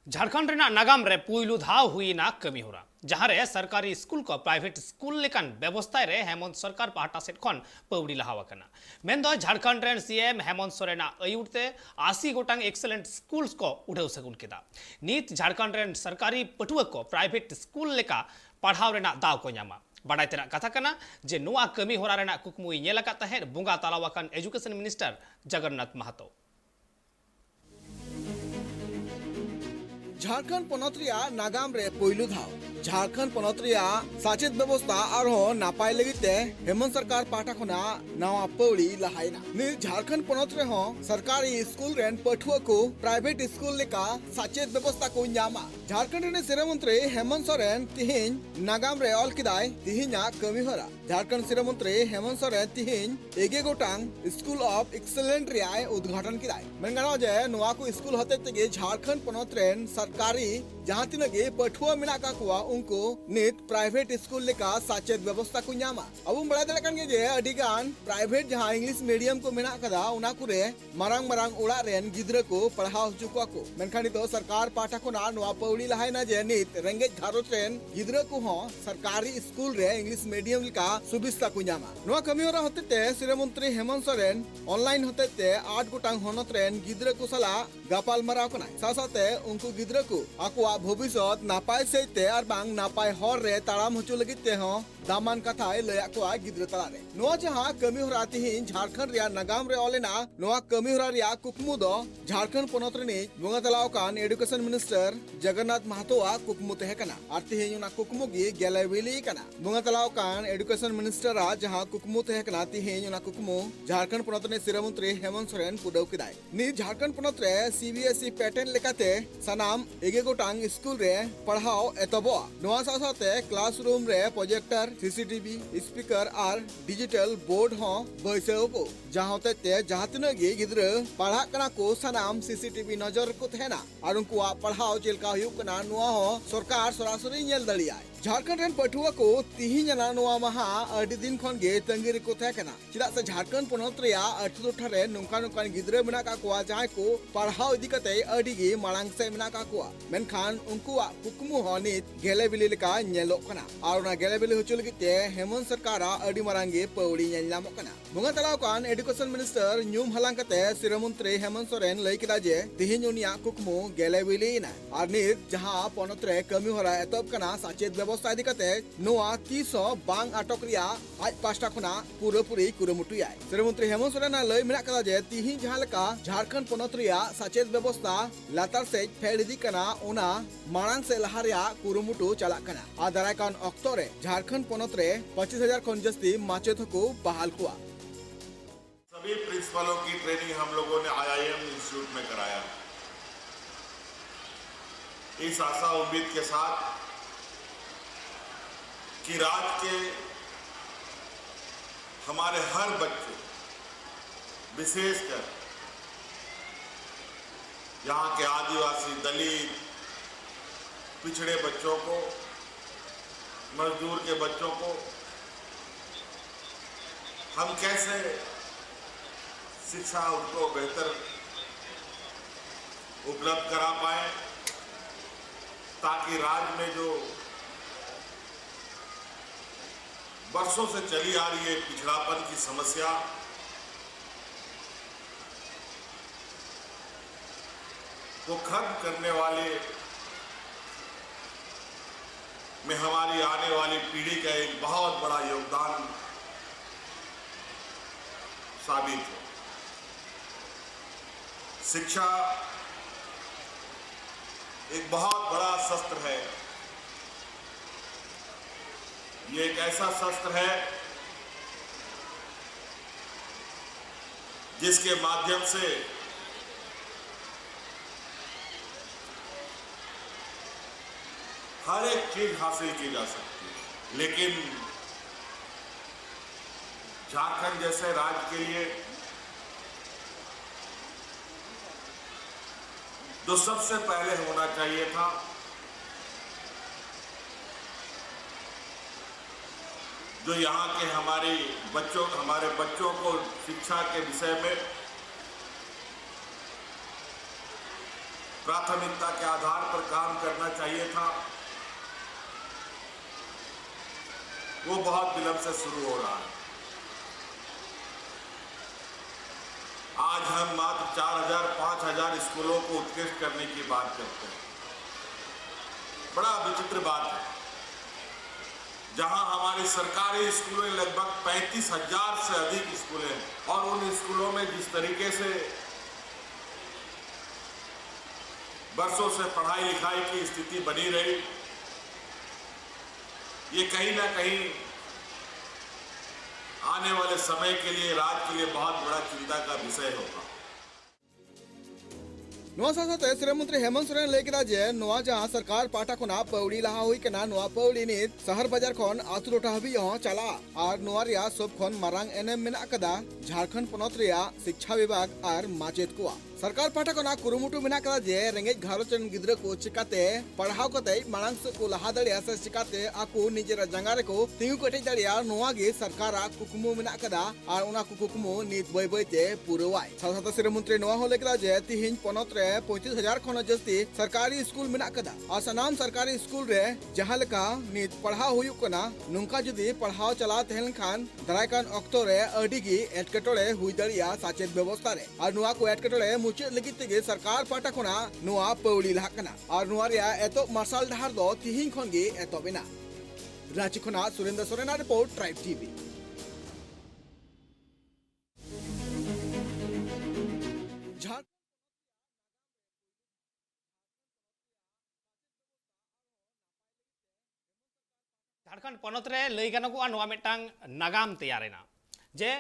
झारखंड नागाम रे पुइलु धाव हुईना कमी होरा जहां रे सरकारी स्कूल को प्राइवेट स्कूल लेकान व्यवस्था रे हेमंत सरकार पाहटा सेट खन पौड़ी लहावकना मेनदो झारखंड रे सीएम हेमंत सोरेना अयुरते 80 गोटांग एक्सेलेंट स्कूल्स को उठाव सगुन केदा नीत झारखंड रे सरकारी पटुआ को प्राइवेट स्कूल लेका पढ़ाव रेना दाव को न्यामा बाडाय तेना कथा कना जे नुआ कमी होरा रेना कुकमुई नेलका तहे बुंगा तालावाकन एजुकेशन मिनिस्टर जगन्नाथ महतो झारखंड पनत नागाम रे पोइलु धाव झारखंड पनत साचेत व्यवस्था और नापाय लगिते हेमंत सरकार पाटा खना नवा पौड़ी लहायना नि झारखंड पनत रे सरकारी स्कूल रेन पठुआ को प्राइवेट स्कूल लेका साचेत व्यवस्था को न्यामा झारखंड रे सिरा मंत्री हेमंत सोरेन तिहिन नागाम रे ऑल किदाय तिहिना कमी होरा झारखंड सिरा मंत्री हेमंत सोरेन तिहिन एगे गोटांग स्कूल ऑफ एक्सेलेंट रियाय उद्घाटन किदाय मेनगानो जे नवा को स्कूल होते तेगे झारखंड पनत रेन सरकारी जहां तीन गे पठुआ मिना का कुआ उनको नित प्राइवेट स्कूल लेका साचेत व्यवस्था को न्यामा अब बड़ा दलकन गे जे अडिगान प्राइवेट जहां इंग्लिश मीडियम को मिना कदा उना कुरे मरांग मरांग ओड़ा रेन गिद्र को पढ़ाव चुका को मेनखानी तो सरकार पाठा को ना नवा पौड़ी लहायना जे नित रेंगेज घारोच रेन गिद्र को हो सरकारी स्कूल रे इंग्लिश मीडियम लेका सुविस्ता को न्यामा नवा कमी होरा होते ते श्री मंत्री हेमंत सोरेन ऑनलाइन होते ते 8 गोटांग होनत रेन गिद्र को सला गापाल मराव कना सासाते उनको गिद्र को आकुआ भविष्य नापाय सेते और बांग नापाय हर रे ताड़ाम हचो लगित ते हो दामान कथा लया को गिद्र तला रे नोआ जहां कमी होरा तिहिन झारखंड रिया नागाम रे ओलेना नोआ कमी होरा रिया कुकमु दो झारखंड पनत रे बुंगा तलाव कान एजुकेशन मिनिस्टर जगन्नाथ महतोआ कुकमु तहे कना और तिहिन ना कुकमु गी गेलेविली कना बुंगा तलाव कान एजुकेशन मिनिस्टर आ जहां कुकमु तहे कना तिहिन ना कुकमु झारखंड पनत रे सिरा मंत्री हेमंत सोरेन पुडव किदाय नि झारखंड पनत रे सीबीएसई पैटर्न लेकाते सनाम एगे गोटांग स्कूल रे पढ़ाओ एतबो नोआ साथे क्लासरूम रे प्रोजेक्टर सीसीटीवी स्पीकर और डिजिटल बोर्ड हो बैसाव को जहां ते जहां तीन गे गिद्र पढ़ा कना को सनाम सीसीटीवी नजर को तहना और उनको पढ़ाओ चेलका हुयुक कना नोआ हो सरकार सरासरी नेल दलिया झारखंड रेन पठुआ को तिहिन जना नोआ महा अडी दिन खन गे तंगिर को तहकना चिदा से झारखंड पनत रिया अठु टोठा रे नुका नुका गिद्र मेना का को जहां को पढ़ाओ इदी कते अडी गे मांग से मेना का को मेनखान उनको कुकमु हनित गेले बिली लेका नेलो कना और ना गेले बिली हुचुल गिते हेमंत सरकार अडी मारांगे पौड़ी नेलामो कना बुंगा तलाव कान एजुकेशन मिनिस्टर न्यूम हलांग कते सिरा मंत्री हेमंत सोरेन लई किदा जे तिहिन उनिया कुकमु गेले बिली ना और नित जहां पनत रे कमी होरा एतब कना साचेत व्यवस्था इदी कते नोआ 300 बांग आटक रिया आज पास्टा खना पूरी कुरमुटुयाय सिरा मंत्री हेमंत सोरेन लई मिना कदा जे तिहिन जहां लेका झारखंड पनत रिया साचेत व्यवस्था लातार से फेड़ इदी कना ओना मांग से लहा रिया कुरमुटु चला कना आ दाराय कान अक्तो रे झारखंड पनत रे 25,000 खन जस्ती माचेत को बहाल हुआ। सभी प्रिंसिपलों की ट्रेनिंग हम लोगों ने IIM इंस्टीट्यूट में कराया। इस आशा उम्मीद के साथ कि राज्य के हमारे हर बच्चे विशेषकर यहाँ के आदिवासी दलित पिछड़े बच्चों को मजदूर के बच्चों को हम कैसे शिक्षा उनको बेहतर उपलब्ध करा पाए ताकि राज्य में जो वर्षों से चली आ रही है पिछड़ापन की समस्या को खत्म करने वाले में हमारी आने वाली पीढ़ी का एक बहुत बड़ा योगदान साबित हो। शिक्षा एक बहुत बड़ा शस्त्र है। ये एक ऐसा शस्त्र है जिसके माध्यम से हर एक चीज हासिल की जा सकती है, लेकिन झारखंड जैसे राज्य के लिए जो सबसे पहले होना चाहिए था जो यहाँ के हमारे बच्चों को शिक्षा के विषय में प्राथमिकता के आधार पर काम करना चाहिए था, वो बहुत विलंब से शुरू हो रहा है। आज हम मात्र 4,000-5,000 स्कूलों को उत्कृष्ट करने की बात करते हैं। बड़ा विचित्र बात है, जहां हमारे सरकारी स्कूलें लगभग 35,000 से अधिक स्कूलें हैं और उन स्कूलों में जिस तरीके से वर्षों से पढ़ाई लिखाई की स्थिति बनी रही, ये कहीं ना कहीं आने वाले समय के लिए, राज्य के लिए बहुत बड़ा चिंता का विषय होगा। नोआ साथे श्रम मंत्री हेमंत सोरेन लय केदा जे नोआ जहां सरकार पाटा खना पौड़ी लहा हुई कना नोआ पौड़ी नि शहर बाजार खन आतु टोठा हाबी हो चला और नोआ रिया सब खन मारांग एनएम मेना कदा झारखंड पोनत रिया शिक्षा विभाग और माचेद कोआ सरकार पाटा खना कुरुमुटु मेना कदा जे रेंगेज घारोच रन गिद्रा को चिकाते पढ़ाव कते मांग से को लहा दड़िया से चिकाते आकु निजेर जंगारे को तिंगु कटे दड़िया नोआ गे सरकार कुकुमु मेना कदा और उना कुकुमु नित बय बयते पुरवाय साथे श्रम मंत्री नोआ हो लेकदा जे तिहिन पोनत 35,000 खन जस्ती सरकारी स्कूल मेना कदा और सनाम सरकारी स्कूल रे जहां लेका नित पढ़ाव हुयुक कना नुंका जुदी पढ़ाव चला तहन खान दरायकान अक्तो रे अडिगी एटकेटोड़े हुई दड़िया साचेत व्यवस्था रे और नुआ को एटकेटोड़े मुचाद लगित तेगे सरकार पाटा खना नुआ पौड़ी लहा कना और नुआ रिया एतो मार्शल डाहर दो तिहिन खन गे एतो बेना रांची खना सुरेंद्र सोरेना रिपोर्ट ट्राइब टीवी झारखंड पनत रे लई गानोगआ नोआ मिटांग नागाम तैयारेना जे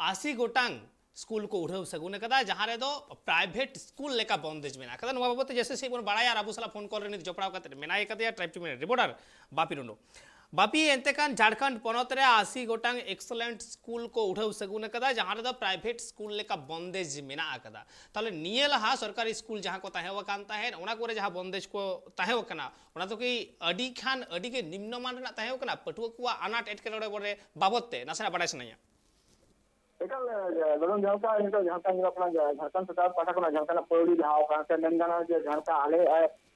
80 गोटांग स्कूल को उड़ाव सगुन कदा जहां रे दो प्राइवेट स्कूल लेका बंदेज मेना कदा नोआ बाबत जैसे से बन बड़ा यार अबू सला फोन कॉल रे जपड़ाव कते मेना कदा tribe TV reporter Bapi Rundo Bapi एंते कान झारखंड पनत रे 80 गोटांग एक्सलेंट स्कूल को उड़ाव सगुन कदा जहां रे दो प्राइवेट स्कूल लेका बंदेज मेना कदा ताले निये लहा सरकारी स्कूल जहां को ताहे वकान ताहे ओना कोरे जहां बंदेज को ताहे वकना ओना तो कि अडी खान अडी के निम्न मान रना ताहे वकना पटुआ को अनाट एटकेलोड़े बोरे बाबतते नासरा बडाय सनया एकल गणन झारका नितो झारका नि अपना झारखंड सरकार पाटा को झारका पौड़ी लहाव का से नंगाना जे झारका आले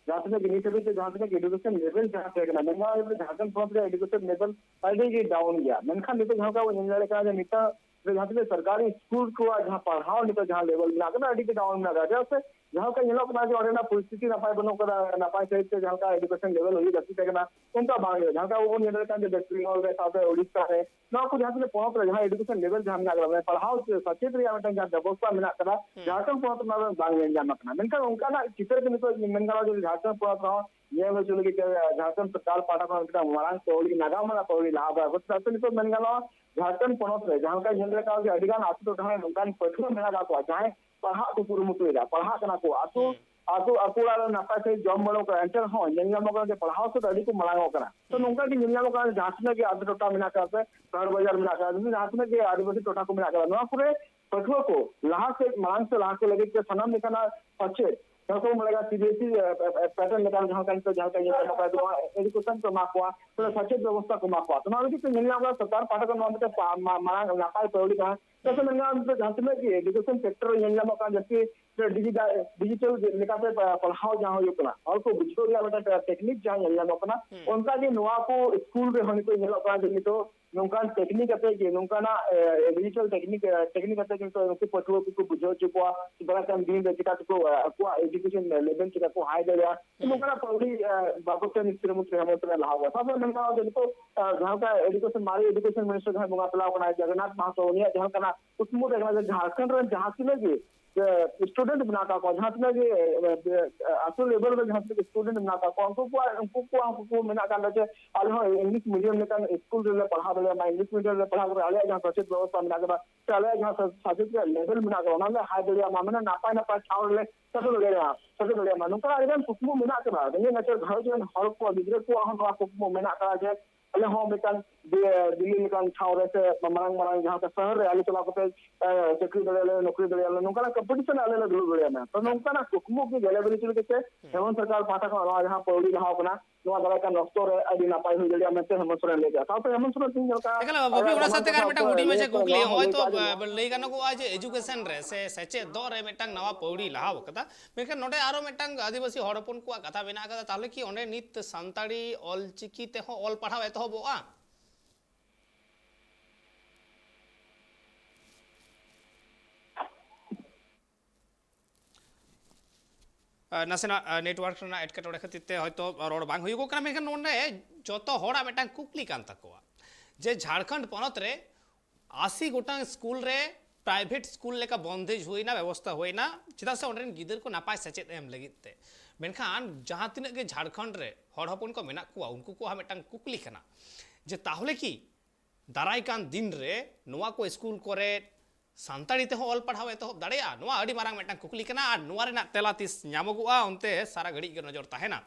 झारखंड के नीचे भी झारखंड के एजुकेशन लेवल जहां पे ना नंगा Jharkhand from the education level पहले ही डाउन गया मनखा नितो झारका वो निंगले का निता झारखंड सरकारी स्कूल को जहां पढ़ाओ नितो जहां लेवल ना का एडी के डाउन ना राजा से जहां का ये लोग ना जो अरेना परिस्थिति नपाय बनो करा नपाय सहित से जहां का एजुकेशन लेवल हुई जति तक ना उनका बांगे जहां का वो निंगले का वेस्ट बंगाल के साथ ओडिशा है ना को जहां से पहुंच रहा जहां एजुकेशन लेवल जहां ना लगा पढ़ाओ सचेत रिया में जहां व्यवस्था में ना करा झारखंड पहुंच ना बांगे जाना अपना मनका उनका ना चित्र के नितो मनका जो झारखंड पहुंच रहा ये में चले कि झारखंड सरकार पाटा को उनका मारांग पौड़ी नागाम पौड़ी लाभा कुछ तो मनका झारखंड पहुंच रहे जहां का निंगले का अधिकार आसु तो ढाने नुकान पठुआ मेना को जहां पढ़ा को कुरुमुटुरा पढ़ा कना को आसु आसु अकुड़ा नापा से जॉब बनो का एंटर हो निंगम को जे पढ़ाओ से अड़ी को मलांगो करा तो नुका की निंगम को झांसने के आदि टोटा मेना का शहर बाजार मेना का झांसने के आदिवासी टोटा को मेना का नवा पूरे पठुआ को लाहा से मांग से लाहा को लगे के सनम निकना पछे तो मिलेगा सीबीएसई पैटर्न निकाल जहां का तो जहां का ये मौका दो एजुकेशन को मापवा तो सचेत व्यवस्था को मापवा तो ना कि निंगम सरकार पाटा को नाम के मांग नापा पौड़ी का तो निंगम तो झांसने की एजुकेशन सेक्टर निंगम का जैसे डिजिटल लेखा पे पढ़ाओ जहां हो कना और को बुझो रिया बेटा टेक्निक जहां निंगम कना उनका जे नोआ को स्कूल रे होनी को निंगम का जे तो नौकान टेक्निक अते के नौकाना डिजिटल टेक्निक अते के तो उनके पठुआ को बुझो चुका बड़ा कम दिन बेटा को को एजुकेशन लेवल के को हाई दे तो नौकाना पौड़ी बाबत से मिस्टर मुख्य हम तो लावा सब नंगा जो तो जहां का एजुकेशन मारी एजुकेशन मिनिस्टर जहां मंगा तला बना जगन्नाथ महासोनिया जहां का उसमु देखना झारखंड रे जहां से लगे स्टूडेंट बनाता को जहां से असल लेवल में जहां से स्टूडेंट बनाता को उनको मेना का लगे आलो इंग्लिश मीडियम में का स्कूल रे पढ़ा दले मैं इंग्लिश मीडियम में पढ़ा करे आले जहां सचेत व्यवस्था में का चले जहां सचेत लेवल में का ना हाई दलिया मामना नापा ना छाव ले सतो ले मानु का एकदम कुकमु मेना का ने नचर घर जो हर को बिजरे को हम कुकमु मेना का जे अले हो मिटान दिल्ली मिटान ठाव रे से मांग मांग जहां पे शहर रे आले चला करते चाकरी दले नौकरी दले नोंकाना कंपटीशन आले ला दुलु दले ना तो नोंकाना कुकमु की अवेलेबिलिटी के हेमंत सरकार पाटा को जहां पौड़ी लहाव कना नोआ दरा का नक्तो रे अडी नापाय हो जलिया में हेमंत सोरेन ले गया तो हेमंत सोरेन सिंह का देखला बबी ओना साथे कार मेटा हुडी में जे कुकली होय तो लई गानो को आज एजुकेशन रे से सेचे दो रे मेटांग नवा पौड़ी लहाव कदा मेके नोडे आरो मेटांग आदिवासी हड़पन को कथा बेना कदा ताले की ओने नित संताड़ी ऑलचिकी ते हो ऑल पढ़ाव एतहबोआ नासेना नेटवर्क ना एटकेटोड़े खातिर हयतो रोड बांग हुई कना मेखन नोंडे जतो होड़ा मेटांग कुकली कान तकोआ जे झारखंड पनत रे 80 गोटांग स्कूल रे प्राइवेट स्कूल लेका बंदेज हुईना व्यवस्था हुईना चिदा से ओंडरेन गिदर को नापाय सचेत एम लगिते मेनखान जहां तिना के झारखंड रे हड़ हपन को मेना कुआ उनको को मेटांग कुकली कना जे ताहले की दाराय कान दिन रे नोआ को स्कूल करे सानताड़ी ते ऑल पढ़ाव एतहब दाड़ेया नोआ अड़ी मारांग मेटांग कुकली कना आर नोआ रेना तेला तिस ᱧᱟᱢᱚᱜᱚᱜᱼᱟ ᱚᱱᱛᱮ सारा घड़ी के नजर ताहेना।